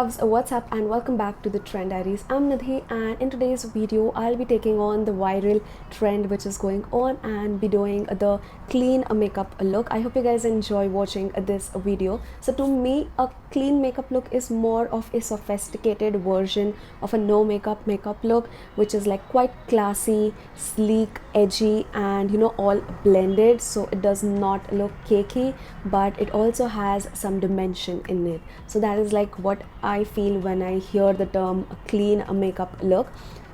loves, what's up and welcome back to the Trend Diaries. I'm Nidhi, and in today's video I'll be taking on the viral trend which is going on and be doing the clean makeup look. I hope you guys enjoy watching this video. So to me, a clean makeup look is more of a sophisticated version of a no makeup look, which is like quite classy, sleek, edgy, and all blended, so it does not look cakey, but it also has some dimension in it. So that is like what I feel when I hear the term clean makeup look.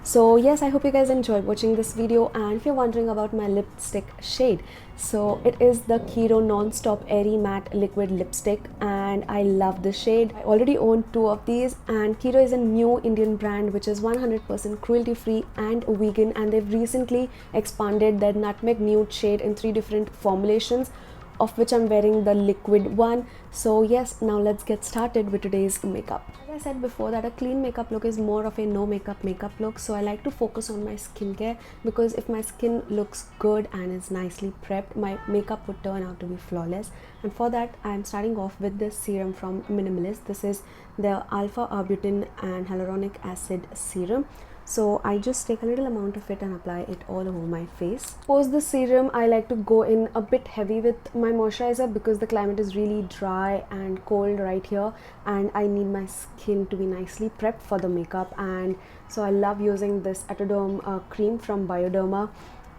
So yes, I hope you guys enjoyed watching this video, and if you're wondering about my lipstick shade, so it is the Kiro Non-Stop Airy Matte Liquid Lipstick, and I love this shade. I already own two of these, and Kiro is a new Indian brand which is 100% cruelty free and vegan, and they've recently expanded their nutmeg nude shade in 3 different formulations, of which I'm wearing the liquid one. So yes, now let's get started with today's makeup. As I said before, that a clean makeup look is more of a no makeup look, so I like to focus on my skincare, because if my skin looks good and is nicely prepped, my makeup would turn out to be flawless. And for that, I'm starting off with this serum from Minimalist. This is the alpha arbutin and hyaluronic acid serum. So I just take a little amount of it and apply it all over my face. Post the serum, I like to go in a bit heavy with my moisturizer, because the climate is really dry and cold right here, and I need my skin to be nicely prepped for the makeup. And so I love using this Atoderm cream from Bioderma,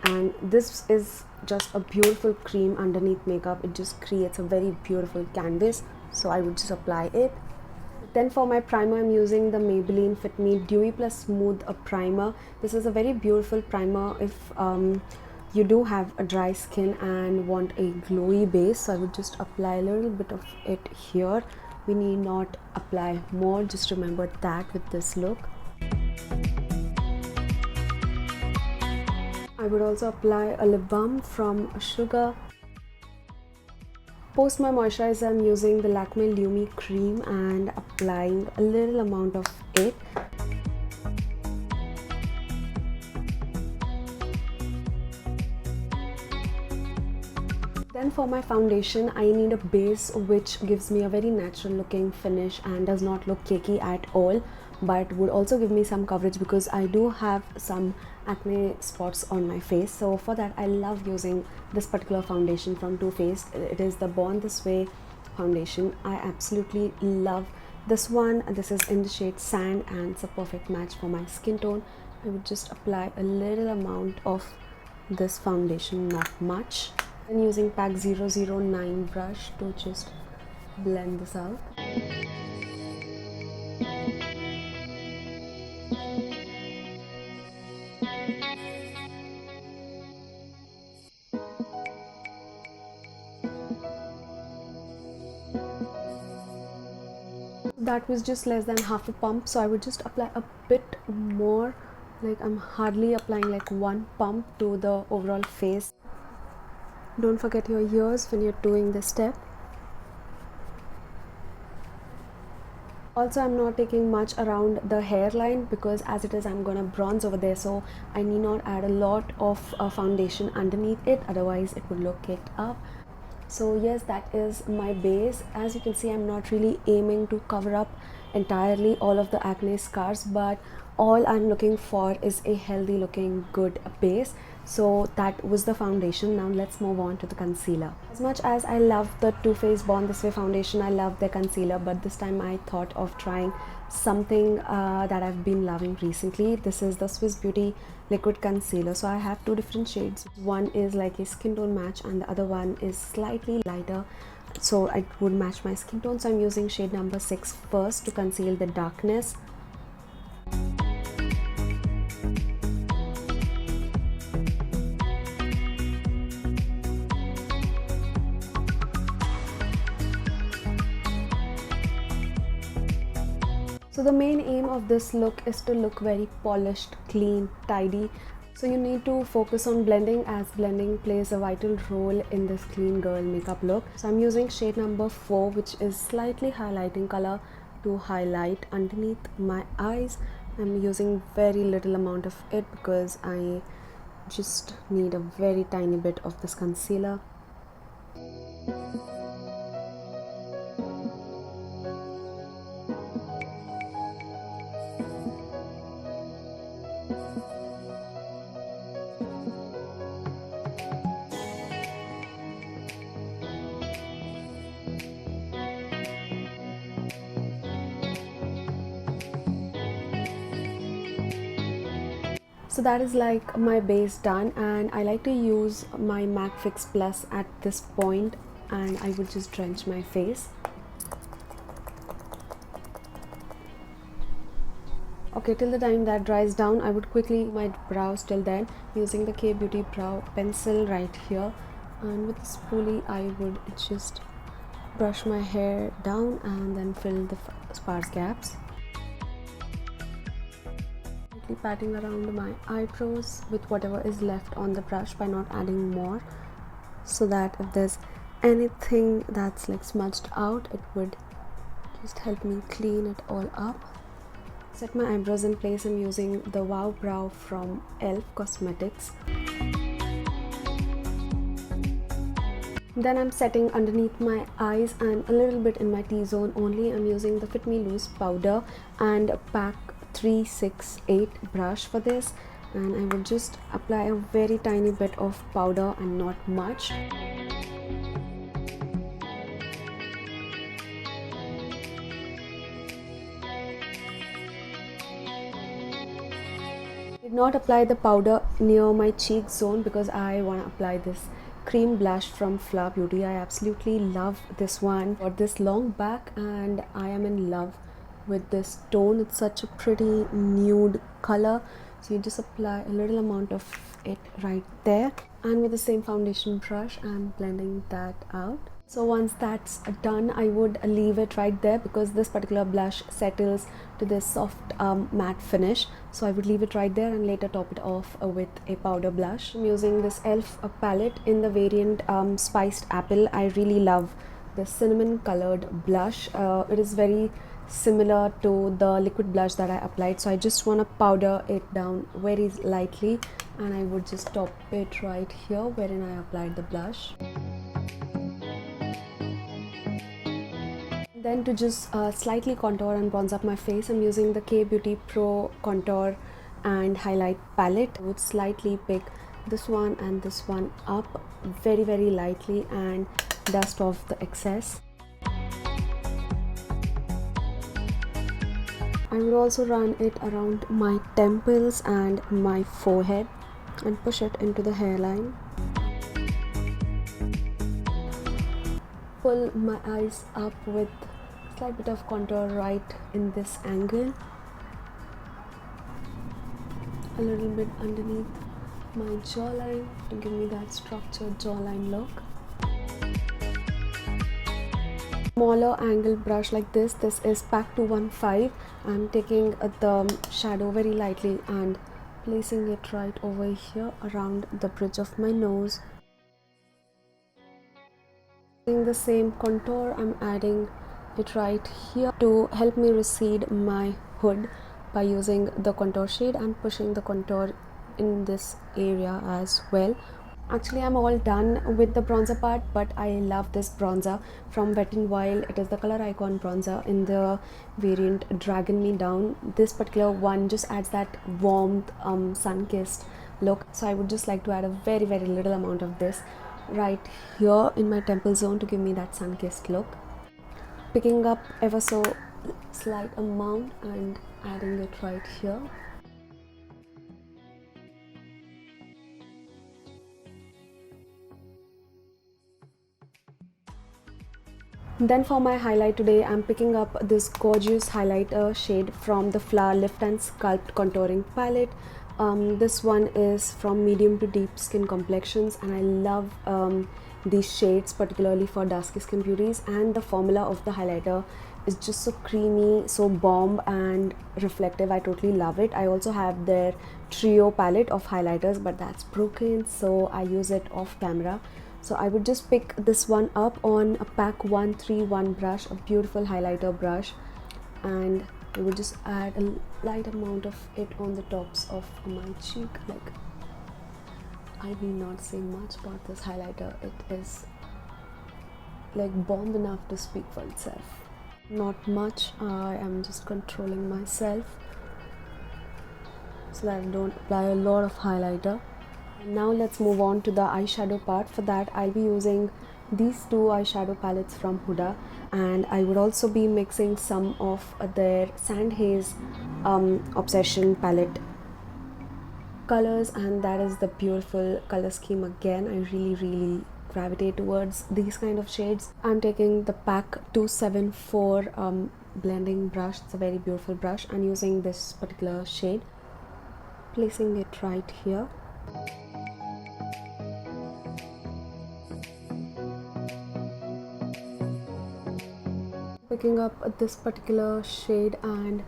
and this is just a beautiful cream underneath makeup. It just creates a very beautiful canvas, so I would just apply it. Then for my primer, I'm using the Maybelline Fit Me Dewy Plus Smooth Primer. This is a very beautiful primer if you do have a dry skin and want a glowy base. So I would just apply a little bit of it here. We need not apply more, just remember that with this look. I would also apply a lip balm from Sugar. Post my moisturizer, I'm using the Lakme Lumi cream and applying a little amount of it. Then for my foundation, I need a base which gives me a very natural looking finish and does not look cakey at all, but would also give me some coverage, because I do have some acne spots on my face. So for that, I love using this particular foundation from Too Faced. It is the Born This Way foundation. I absolutely love this one. This is in the shade Sand, and it's a perfect match for my skin tone. I would just apply a little amount of this foundation, not much, and using Pack 009 brush to just blend this out. That was just less than half a pump, so I would just apply a bit more. Like, I'm hardly applying like 1 pump to the overall face. Don't forget your ears when you're doing this step. Also, I'm not taking much around the hairline, because as it is, I'm gonna bronze over there, so I need not add a lot of foundation underneath it, otherwise it would look caked up. So yes, that is my base. As you can see, I'm not really aiming to cover up entirely all of the acne scars, but all I'm looking for is a healthy looking good base. So that was the foundation. Now let's move on to the concealer. As much as I love the Too Faced Born This Way foundation, I love their concealer, but this time I thought of trying something that I've been loving recently. This is the Swiss Beauty liquid concealer. So I have 2 different shades. One is like a skin tone match, and the other one is slightly lighter, so it would match my skin tone. So I'm using shade number 6 first to conceal the darkness. So the main aim of this look is to look very polished, clean, tidy. So you need to focus on blending, as blending plays a vital role in this clean girl makeup look. So I'm using shade number 4, which is slightly highlighting color, to highlight underneath my eyes. I'm using very little amount of it, because I just need a very tiny bit of this concealer. So that is like my base done, and I like to use my MAC Fix Plus at this point, and I would just drench my face. Okay, till the time that dries down, I would quickly my brows till then using the K Beauty brow pencil right here, and with the spoolie I would just brush my hair down and then fill the sparse gaps. Patting around my eyebrows with whatever is left on the brush by not adding more, so that if there's anything that's like smudged out, it would just help me clean it all up. Set my eyebrows in place. I'm using the Wow Brow from ELF Cosmetics. Then I'm setting underneath my eyes and a little bit in my T-zone only. I'm using the Fit Me Loose powder and Pack 368 brush for this, and I will just apply a very tiny bit of powder and not much. Did not apply the powder near my cheek zone because I want to apply this cream blush from Flower Beauty. I absolutely love this one. Got this long back and I am in love with this tone. It's such a pretty nude color, so you just apply a little amount of it right there, and with the same foundation brush I'm blending that out. So once that's done, I would leave it right there because this particular blush settles to this soft matte finish, so I would leave it right there and later top it off with a powder blush. I'm using this ELF palette in the variant Spiced Apple. I really love the cinnamon colored blush. It is very similar to the liquid blush that I applied, so I just want to powder it down very lightly, and I would just top it right here wherein I applied the blush. Then to just slightly contour and bronze up my face, I'm using the K Beauty Pro Contour and Highlight palette. I would slightly pick this one and this one up very lightly and dust off the excess. I would also run it around my temples and my forehead and push it into the hairline. Pull my eyes up with a slight bit of contour right in this angle. A little bit underneath my jawline to give me that structured jawline look. Smaller angle brush like this is Pack 215. I'm taking the shadow very lightly and placing it right over here around the bridge of my nose. Using the same contour, I'm adding it right here to help me recede my hood by using the contour shade and pushing the contour in this area as well. Actually, I'm all done with the bronzer part, but I love this bronzer from Wet n Wild. It is the Color Icon bronzer in the variant Dragon Me Down. This particular one just adds that warmth, sun-kissed look. So I would just like to add a very little amount of this right here in my temple zone to give me that sun-kissed look. Picking up ever so slight amount and adding it right here. Then for my highlight today, I'm picking up this gorgeous highlighter shade from the Flower Lift and Sculpt Contouring Palette. This one is from medium to deep skin complexions, and I love these shades particularly for dusky skin beauties, and the formula of the highlighter is just so creamy, so bomb and reflective. I totally love it. I also have their trio palette of highlighters, but that's broken, so I use it off camera. So I would just pick this one up on a Pack 131 brush, a beautiful highlighter brush, and I would just add a light amount of it on the tops of my cheek. Like, I will not say much about this highlighter. It is like bomb enough to speak for itself. Not much. I am just controlling myself. so that I don't apply a lot of highlighter. Now let's move on to the eyeshadow part. For that I'll be using these two eyeshadow palettes from Huda, and I would also be mixing some of their Sand Haze Obsession palette colors, and that is the beautiful color scheme again. I really gravitate towards these kind of shades. I'm taking the PAC 274 blending brush. It's a very beautiful brush, and using this particular shade, placing it right here. Picking up this particular shade and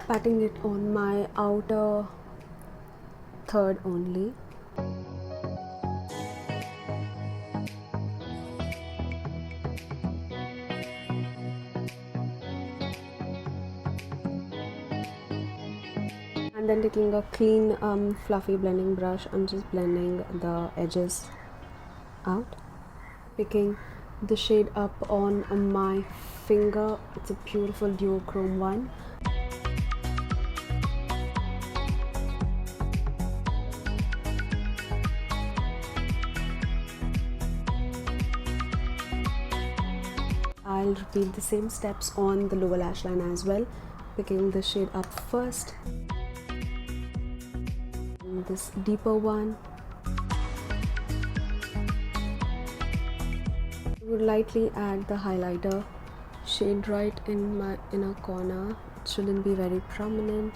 patting it on my outer third only. And then taking a clean fluffy blending brush, I'm just blending the edges out. Picking the shade up on my finger. It's a beautiful duochrome one. I'll repeat the same steps on the lower lash line as well. Picking the shade up first, and this deeper one. I would lightly add the highlighter shade right in my inner corner. It shouldn't be very prominent.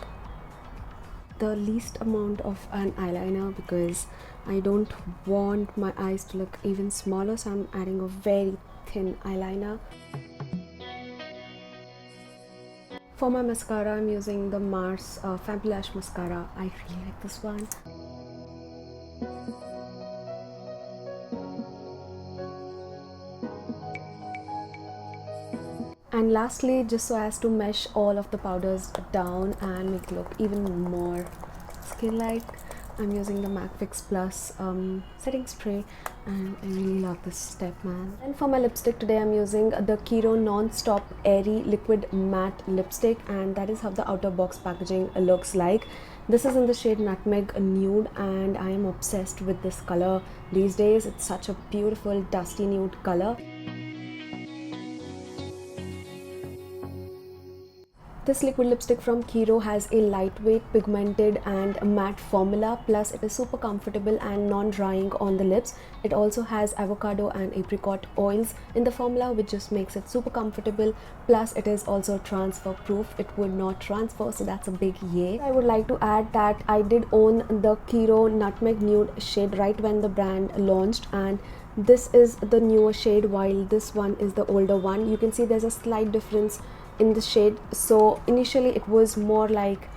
The least amount of an eyeliner, because I don't want my eyes to look even smaller, so I'm adding a very thin eyeliner. For my mascara, I'm using the Mars Fabulash mascara. I really like this one. And lastly, just so as to mesh all of the powders down and make it look even more skin-like, I'm using the MAC Fix Plus setting spray, and I really love this step, man. And for my lipstick today, I'm using the Kiro Non-Stop Airy Liquid Matte Lipstick, and that is how the outer box packaging looks like. This is in the shade Nutmeg Nude, and I am obsessed with this color these days. It's such a beautiful dusty nude color. This liquid lipstick from Kiro has a lightweight, pigmented and matte formula, plus it is super comfortable and non-drying on the lips. It also has avocado and apricot oils in the formula, which just makes it super comfortable, plus it is also transfer proof. It would not transfer, so that's a big yay. I would like to add that I did own the Kiro Nutmeg Nude shade right when the brand launched, and this is the newer shade while this one is the older one. You can see there's a slight difference in the shade. So initially it was more like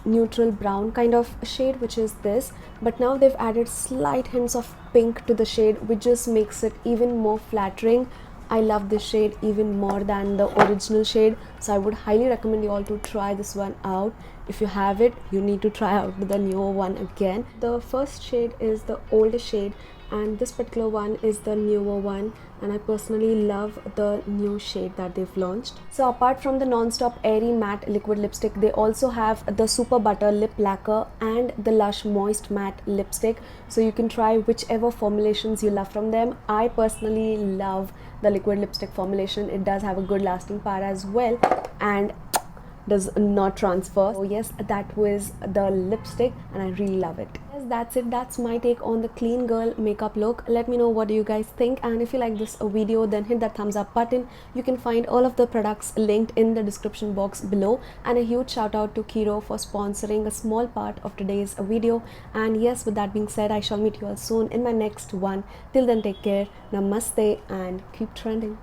neutral brown kind of shade, which is this, but now they've added slight hints of pink to the shade, which just makes it even more flattering. I love this shade even more than the original shade, so I would highly recommend you all to try this one out. If you have it, you need to try out the newer one again. The first shade is the older shade, and this particular one is the newer one, and I personally love the new shade that they've launched. So apart from the Non-Stop Airy Matte Liquid Lipstick, they also have the Super Butter Lip Lacquer and the Lush Moist Matte Lipstick, so you can try whichever formulations you love from them. I personally love the liquid lipstick formulation. It does have a good lasting power as well, and does not transfer. So yes, that was the lipstick, and I really love it. Yes, that's it. That's my take on the clean girl makeup look. Let me know what do you guys think, and if you like this video, then hit that thumbs up button. You can find all of the products linked in the description box below, and a huge shout out to Kiro for sponsoring a small part of today's video. And yes, with that being said, I shall meet you all soon in my next one. Till then, take care, namaste, and keep trending.